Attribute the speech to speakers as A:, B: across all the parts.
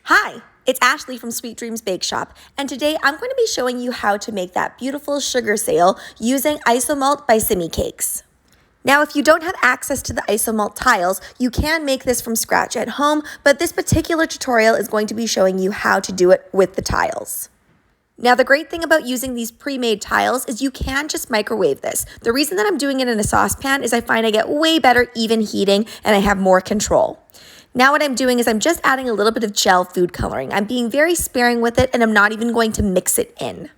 A: Hi, it's Ashleigh from Sweet Dreams Bake Shop, and today I'm going to be showing you how to make that beautiful sugar sail using Isomalt by Simi Cakes. Now, if you don't have access to the Isomalt tiles, you can make this from scratch at home, but this particular tutorial is going to be showing you how to do it with the tiles. Now, the great thing about using these pre-made tiles is you can just microwave this. The reason that I'm doing it in a saucepan is I find I get way better even heating and I have more control. Now what I'm doing is I'm just adding a little bit of gel food coloring. I'm being very sparing with it and I'm not even going to mix it in.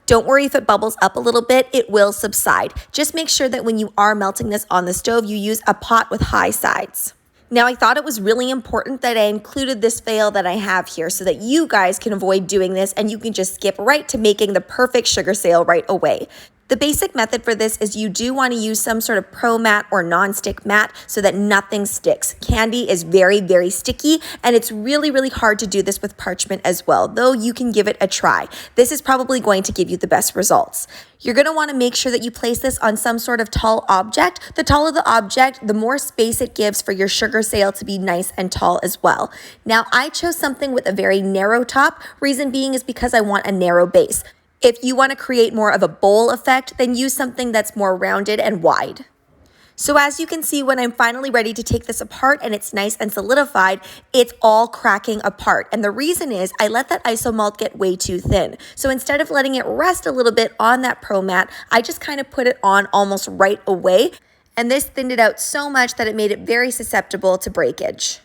A: Don't worry if it bubbles up a little bit, it will subside. Just make sure that when you are melting this on the stove, you use a pot with high sides. Now, I thought it was really important that I included this fail that I have here so that you guys can avoid doing this and you can just skip right to making the perfect sugar sail right away. The basic method for this is you do want to use some sort of pro mat or non-stick mat so that nothing sticks. Candy is very, very sticky and it's really, really hard to do this with parchment as well, though you can give it a try. This is probably going to give you the best results. You're going to want to make sure that you place this on some sort of tall object. The taller the object, the more space it gives for your sugar sail to be nice and tall as well. Now, I chose something with a very narrow top. Reason being is because I want a narrow base. If you want to create more of a bowl effect, then use something that's more rounded and wide. So as you can see, when I'm finally ready to take this apart and it's nice and solidified, it's all cracking apart. And the reason is I let that Isomalt get way too thin. So instead of letting it rest a little bit on that pro mat, I just kind of put it on almost right away. And this thinned it out so much that it made it very susceptible to breakage.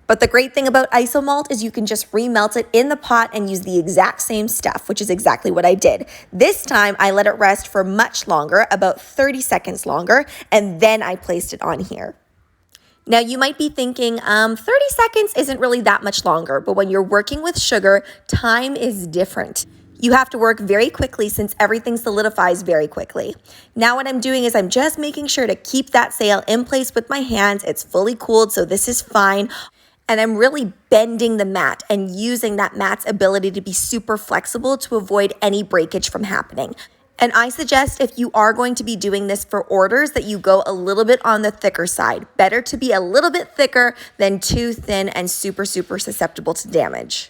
A: But the great thing about Isomalt is you can just remelt it in the pot and use the exact same stuff, which is exactly what I did. This time, I let it rest for much longer, about 30 seconds longer, and then I placed it on here. Now, you might be thinking, 30 seconds isn't really that much longer, but when you're working with sugar, time is different. You have to work very quickly since everything solidifies very quickly. Now what I'm doing is I'm just making sure to keep that sail in place with my hands. It's fully cooled, so this is fine. And I'm really bending the mat and using that mat's ability to be super flexible to avoid any breakage from happening. And I suggest if you are going to be doing this for orders that you go a little bit on the thicker side. Better to be a little bit thicker than too thin and super, super susceptible to damage.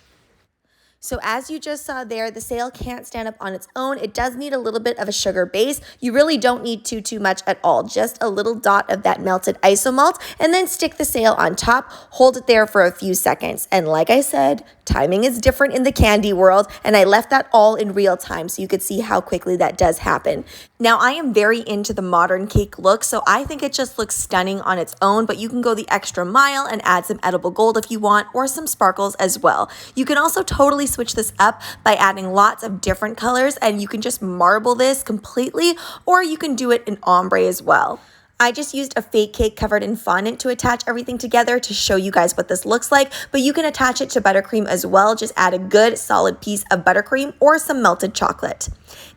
A: So as you just saw there, the sail can't stand up on its own. It does need a little bit of a sugar base. You really don't need too much at all. Just a little dot of that melted Isomalt and then stick the sail on top, hold it there for a few seconds. And like I said, timing is different in the candy world and I left that all in real time so you could see how quickly that does happen. Now I am very into the modern cake look, so I think it just looks stunning on its own, but you can go the extra mile and add some edible gold if you want or some sparkles as well. You can also totally switch this up by adding lots of different colors and you can just marble this completely or you can do it in ombre as well. I just used a fake cake covered in fondant to attach everything together to show you guys what this looks like, but you can attach it to buttercream as well. Just add a good solid piece of buttercream or some melted chocolate.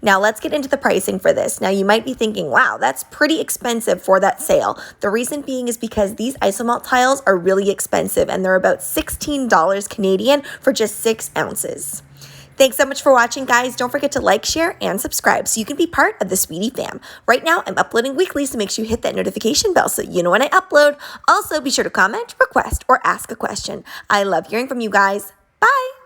A: Now let's get into the pricing for this. Now you might be thinking, wow, that's pretty expensive for that sale. The reason being is because these Isomalt tiles are really expensive and they're about $16 Canadian for just 6 ounces. Thanks so much for watching, guys. Don't forget to like, share, and subscribe so you can be part of the Sweetie fam. Right now, I'm uploading weekly, so make sure you hit that notification bell so you know when I upload. Also, be sure to comment, request, or ask a question. I love hearing from you guys. Bye!